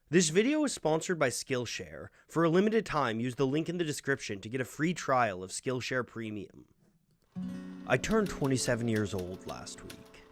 This video is sponsored by Skillshare. For a limited time, use the link in the description to get a free trial of Skillshare Premium. I turned 27 years old last week.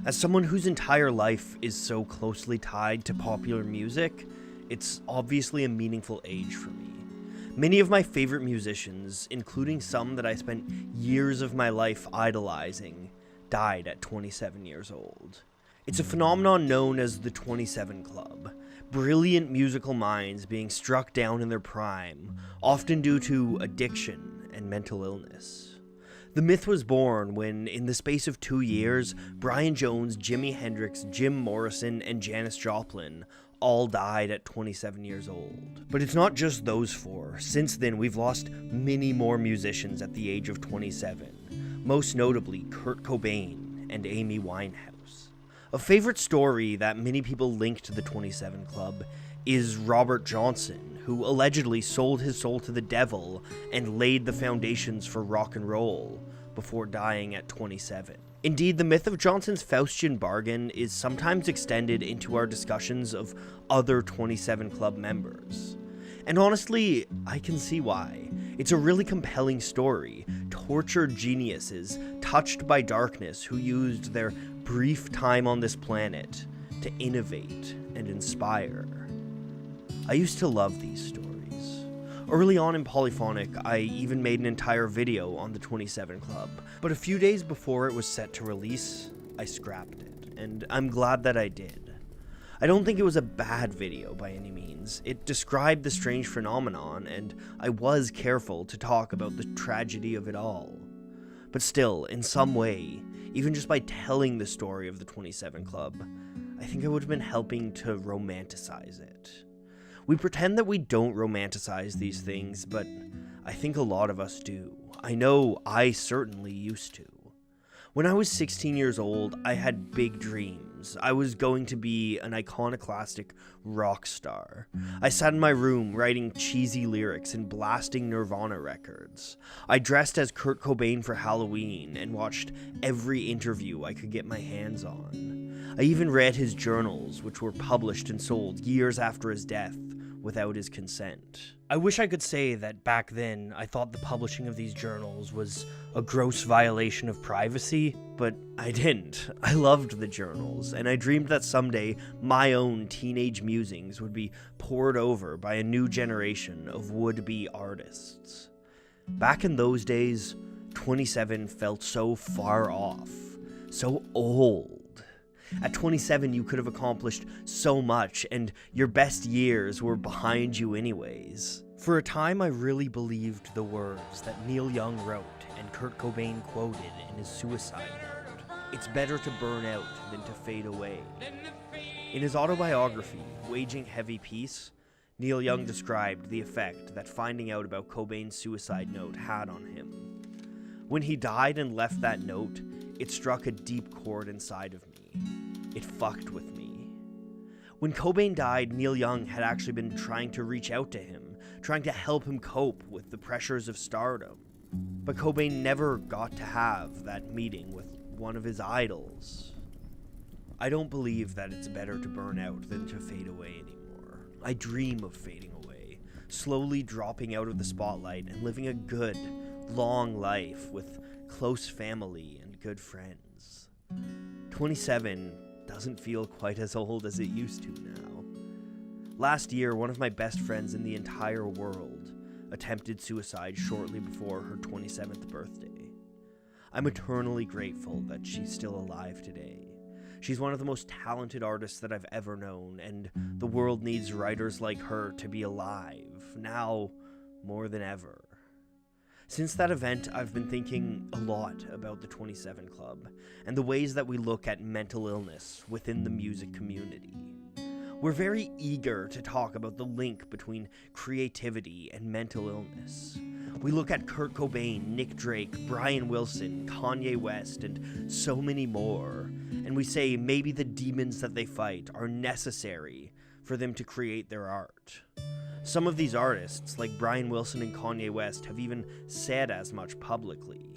As someone whose entire life is so closely tied to popular music, it's obviously a meaningful age for me. Many of my favorite musicians, including some that I spent years of my life idolizing, died at 27 years old. It's a phenomenon known as the 27 Club. Brilliant musical minds being struck down in their prime, often due to addiction and mental illness. The myth was born when, in the space of 2 years, Brian Jones, Jimi Hendrix, Jim Morrison, and Janis Joplin all died at 27 years old. But it's not just those four. Since then, we've lost many more musicians at the age of 27, most notably Kurt Cobain and Amy Winehouse. A favorite story that many people link to the 27 Club is Robert Johnson, who allegedly sold his soul to the devil and laid the foundations for rock and roll before dying at 27. Indeed, the myth of Johnson's Faustian bargain is sometimes extended into our discussions of other 27 Club members. And honestly, I can see why. It's a really compelling story. Tortured geniuses, touched by darkness, who used their brief time on this planet to innovate and inspire. I used to love these stories. Early on in Polyphonic, I even made an entire video on the 27 Club, but a few days before it was set to release, I scrapped it, and I'm glad that I did. I don't think it was a bad video by any means. It described the strange phenomenon, and I was careful to talk about the tragedy of it all. But still, in some way, even just by telling the story of the 27 Club, I think I would have been helping to romanticize it. We pretend that we don't romanticize these things, but I think a lot of us do. I know I certainly used to. When I was 16 years old, I had big dreams. I was going to be an iconoclastic rock star. I sat in my room writing cheesy lyrics and blasting Nirvana records. I dressed as Kurt Cobain for Halloween and watched every interview I could get my hands on. I even read his journals, which were published and sold years after his death without his consent. I wish I could say that back then I thought the publishing of these journals was a gross violation of privacy, but I didn't. I loved the journals, and I dreamed that someday my own teenage musings would be pored over by a new generation of would-be artists. Back in those days, 27 felt so far off, so old. At 27, you could have accomplished so much, and your best years were behind you anyways. For a time, I really believed the words that Neil Young wrote and Kurt Cobain quoted in his suicide note. It's better to burn out than to fade away. In his autobiography, Waging Heavy Peace, Neil Young described the effect that finding out about Cobain's suicide note had on him. When he died and left that note, it struck a deep chord inside of me. It fucked with me. When Cobain died, Neil Young had actually been trying to reach out to him, trying to help him cope with the pressures of stardom. But Cobain never got to have that meeting with one of his idols. I don't believe that it's better to burn out than to fade away anymore. I dream of fading away, slowly dropping out of the spotlight and living a good, long life with close family and good friends. 27 doesn't feel quite as old as it used to now. Last year, one of my best friends in the entire world attempted suicide shortly before her 27th birthday. I'm eternally grateful that she's still alive today. She's one of the most talented artists that I've ever known, and the world needs writers like her to be alive, now more than ever. Since that event, I've been thinking a lot about the 27 Club and the ways that we look at mental illness within the music community. We're very eager to talk about the link between creativity and mental illness. We look at Kurt Cobain, Nick Drake, Brian Wilson, Kanye West, and so many more, and we say maybe the demons that they fight are necessary for them to create their art. Some of these artists, like Brian Wilson and Kanye West, have even said as much publicly.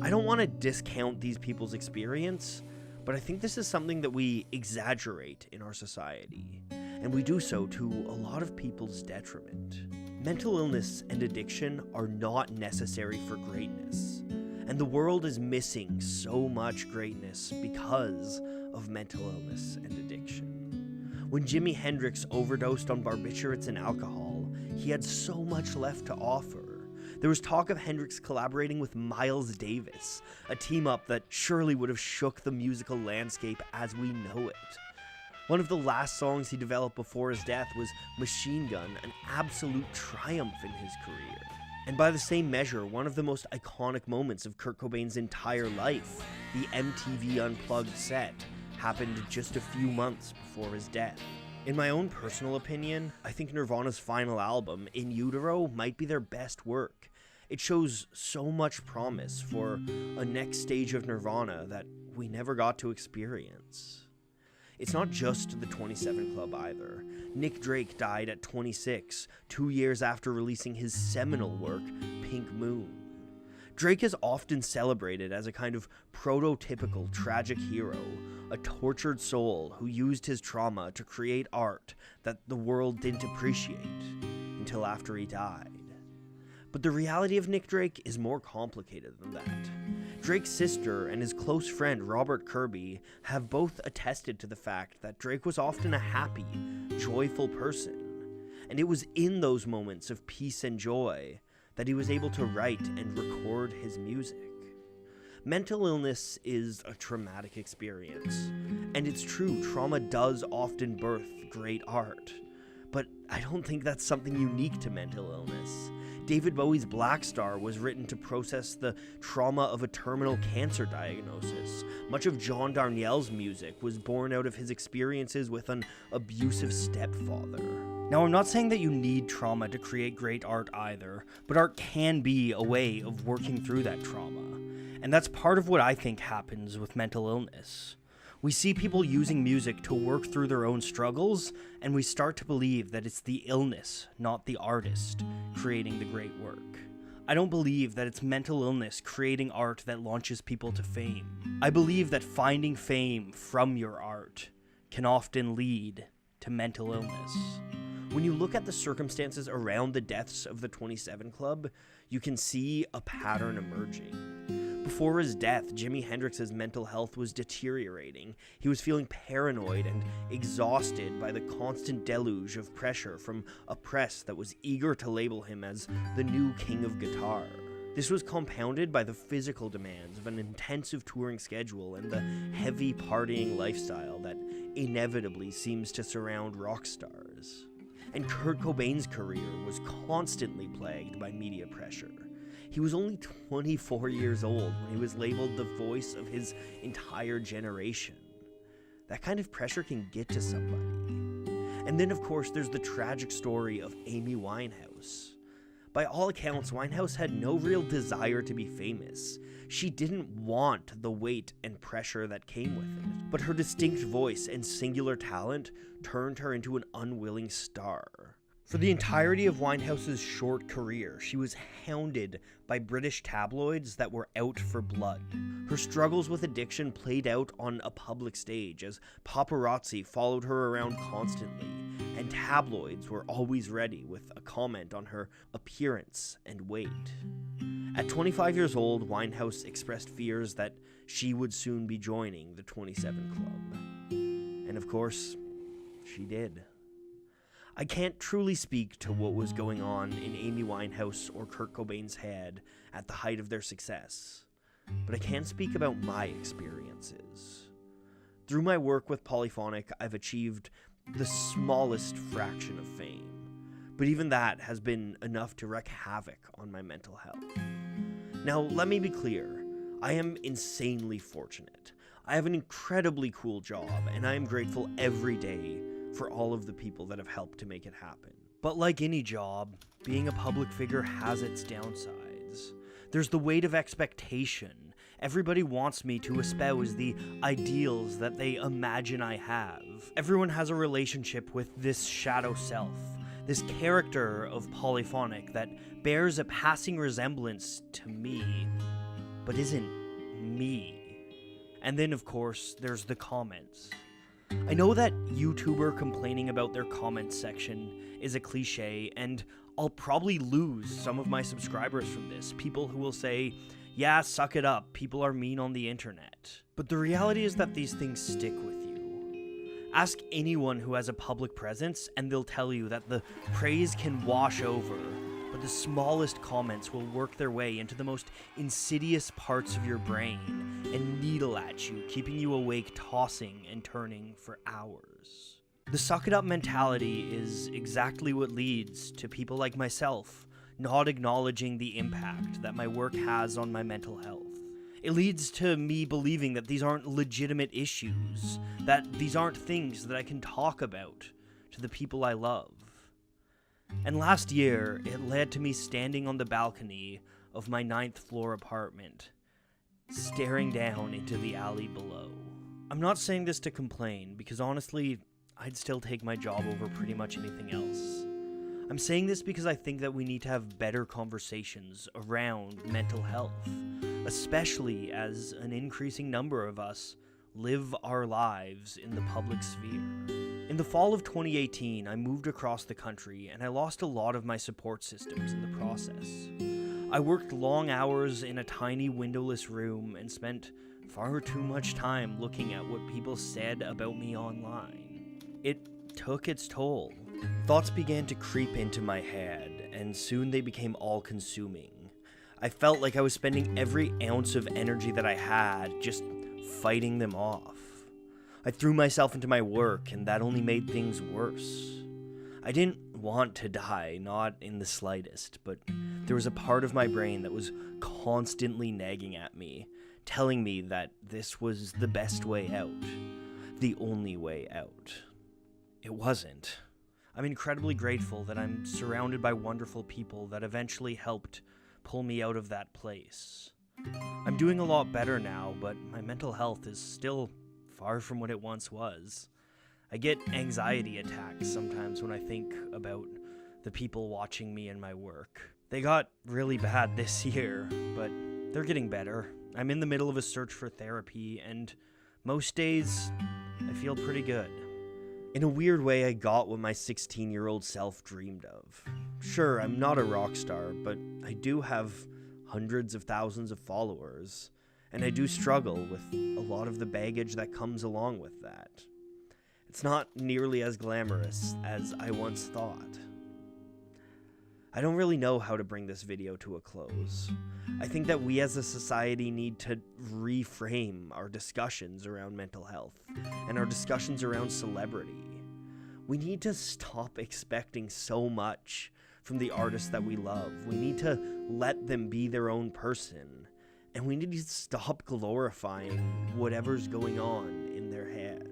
I don't want to discount these people's experience, but I think this is something that we exaggerate in our society. and we do so to a lot of people's detriment. Mental illness and addiction are not necessary for greatness, and the world is missing so much greatness because of mental illness and addiction. When Jimi Hendrix overdosed on barbiturates and alcohol, he had so much left to offer. There was talk of Hendrix collaborating with Miles Davis, a team-up that surely would have shook the musical landscape as we know it. One of the last songs he developed before his death was Machine Gun, an absolute triumph in his career. And by the same measure, one of the most iconic moments of Kurt Cobain's entire life, the MTV Unplugged set, happened just a few months before his death. In my own personal opinion, I think Nirvana's final album, In Utero, might be their best work. It shows so much promise for a next stage of Nirvana that we never got to experience. It's not just the 27 Club either. Nick Drake died at 26, 2 years after releasing his seminal work, Pink Moon. Drake is often celebrated as a kind of prototypical tragic hero, a tortured soul who used his trauma to create art that the world didn't appreciate until after he died. But the reality of Nick Drake is more complicated than that. Drake's sister and his close friend Robert Kirby have both attested to the fact that Drake was often a happy, joyful person, and it was in those moments of peace and joy that he was able to write and record his music. Mental illness is a traumatic experience, and it's true, trauma does often birth great art, but I don't think that's something unique to mental illness. David Bowie's Black Star was written to process the trauma of a terminal cancer diagnosis. Much of John Darnielle's music was born out of his experiences with an abusive stepfather. Now, I'm not saying that you need trauma to create great art either, but art can be a way of working through that trauma. And that's part of what I think happens with mental illness. We see people using music to work through their own struggles, and we start to believe that it's the illness, not the artist, creating the great work. I don't believe that it's mental illness creating art that launches people to fame. I believe that finding fame from your art can often lead to mental illness. When you look at the circumstances around the deaths of the 27 Club, you can see a pattern emerging. Before his death, Jimi Hendrix's mental health was deteriorating. He was feeling paranoid and exhausted by the constant deluge of pressure from a press that was eager to label him as the new king of guitar. This was compounded by the physical demands of an intensive touring schedule and the heavy partying lifestyle that inevitably seems to surround rock stars. And Kurt Cobain's career was constantly plagued by media pressure. He was only 24 years old when he was labeled the voice of his entire generation. That kind of pressure can get to somebody. And then, of course, there's the tragic story of Amy Winehouse. By all accounts, Winehouse had no real desire to be famous. She didn't want the weight and pressure that came with it. But her distinct voice and singular talent turned her into an unwilling star. For the entirety of Winehouse's short career, she was hounded by British tabloids that were out for blood. Her struggles with addiction played out on a public stage as paparazzi followed her around constantly, and tabloids were always ready with a comment on her appearance and weight. At 25 years old, Winehouse expressed fears that she would soon be joining the 27 Club. And of course, she did. I can't truly speak to what was going on in Amy Winehouse or Kurt Cobain's head at the height of their success, but I can speak about my experiences. Through my work with Polyphonic, I've achieved the smallest fraction of fame, but even that has been enough to wreak havoc on my mental health. Now, let me be clear, I am insanely fortunate. I have an incredibly cool job, and I am grateful every day for all of the people that have helped to make it happen. But like any job, being a public figure has its downsides. There's the weight of expectation. Everybody wants me to espouse the ideals that they imagine I have. Everyone has a relationship with this shadow self, this character of Polyphonic that bears a passing resemblance to me, but isn't me. And then, of course, there's the comments. I know that YouTuber complaining about their comments section is a cliche, and I'll probably lose some of my subscribers from this. People who will say, yeah, suck it up, people are mean on the internet. But the reality is that these things stick with you. Ask anyone who has a public presence, and they'll tell you that the praise can wash over, but the smallest comments will work their way into the most insidious parts of your brain and needle at you, keeping you awake, tossing and turning for hours. The suck it up mentality is exactly what leads to people like myself not acknowledging the impact that my work has on my mental health. It leads to me believing that these aren't legitimate issues, that these aren't things that I can talk about to the people I love. And last year, it led to me standing on the balcony of my 9th floor apartment, staring down into the alley below. I'm not saying this to complain, because honestly, I'd still take my job over pretty much anything else. I'm saying this because I think that we need to have better conversations around mental health, especially as an increasing number of us live our lives in the public sphere. In the fall of 2018, I moved across the country and I lost a lot of my support systems in the process. I worked long hours in a tiny windowless room and spent far too much time looking at what people said about me online. It took its toll. Thoughts began to creep into my head, and soon they became all-consuming. I felt like I was spending every ounce of energy that I had just fighting them off. I threw myself into my work, and that only made things worse. I didn't want to die, not in the slightest, but there was a part of my brain that was constantly nagging at me, telling me that this was the best way out, the only way out. It wasn't. I'm incredibly grateful that I'm surrounded by wonderful people that eventually helped pull me out of that place. I'm doing a lot better now, but my mental health is still far from what it once was. I get anxiety attacks sometimes when I think about the people watching me and my work. They got really bad this year, but they're getting better. I'm in the middle of a search for therapy, and most days I feel pretty good. In a weird way, I got what my 16-year-old self dreamed of. Sure, I'm not a rock star, but I do have hundreds of thousands of followers, and I do struggle with a lot of the baggage that comes along with that. It's not nearly as glamorous as I once thought. I don't really know how to bring this video to a close. I think that we as a society need to reframe our discussions around mental health and our discussions around celebrity. We need to stop expecting so much from the artists that we love. We need to let them be their own person, and we need to stop glorifying whatever's going on in their head.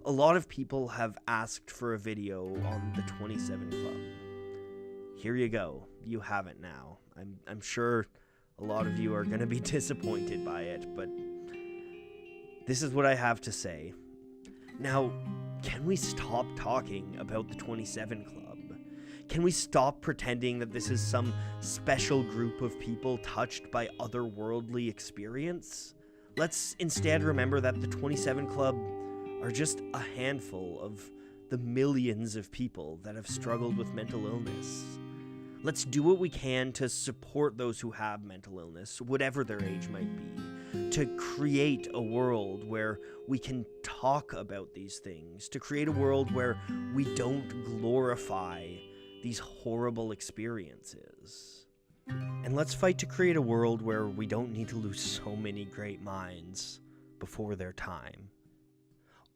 A lot of people have asked for a video on the 27 Club. Here you go. You have it now. I'm sure a lot of you are going to be disappointed by it, but this is what I have to say. Now, can we stop talking about the 27 Club? Can we stop pretending that this is some special group of people touched by otherworldly experience? Let's instead remember that the 27 Club are just a handful of the millions of people that have struggled with mental illness. Let's do what we can to support those who have mental illness, whatever their age might be, to create a world where we can talk about these things, to create a world where we don't glorify these horrible experiences. And let's fight to create a world where we don't need to lose so many great minds before their time.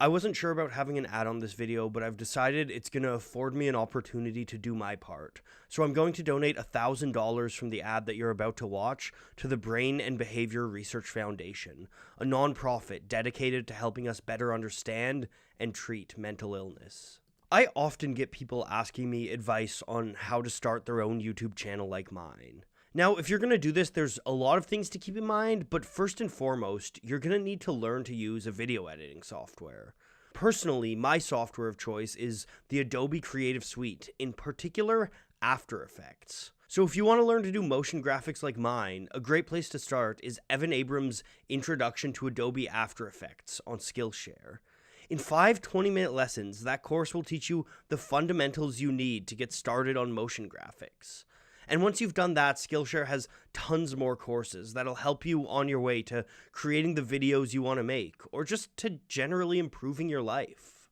I wasn't sure about having an ad on this video, but I've decided it's going to afford me an opportunity to do my part. So I'm going to donate $1,000 from the ad that you're about to watch to the Brain and Behavior Research Foundation, a nonprofit dedicated to helping us better understand and treat mental illness. I often get people asking me advice on how to start their own YouTube channel like mine. Now, if you're going to do this, there's a lot of things to keep in mind, but first and foremost, you're going to need to learn to use a video editing software. Personally, my software of choice is the Adobe Creative Suite, in particular, After Effects. So if you want to learn to do motion graphics like mine, a great place to start is Evan Abrams' Introduction to Adobe After Effects on Skillshare. In 5 20-minute lessons, that course will teach you the fundamentals you need to get started on motion graphics. And once you've done that, Skillshare has tons more courses that'll help you on your way to creating the videos you want to make, or just to generally improving your life.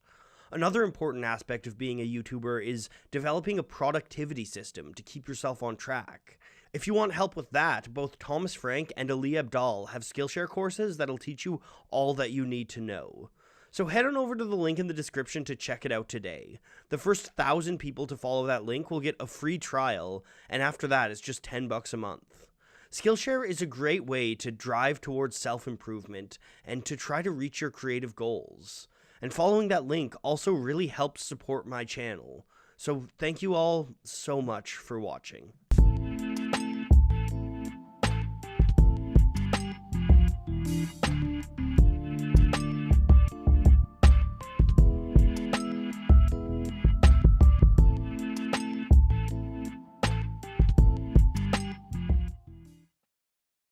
Another important aspect of being a YouTuber is developing a productivity system to keep yourself on track. If you want help with that, both Thomas Frank and Ali Abdal have Skillshare courses that'll teach you all that you need to know. So head on over to the link in the description to check it out today. The first 1,000 people to follow that link will get a free trial, and after that it's just $10 a month. Skillshare is a great way to drive towards self-improvement and to try to reach your creative goals. And following that link also really helps support my channel. So thank you all so much for watching.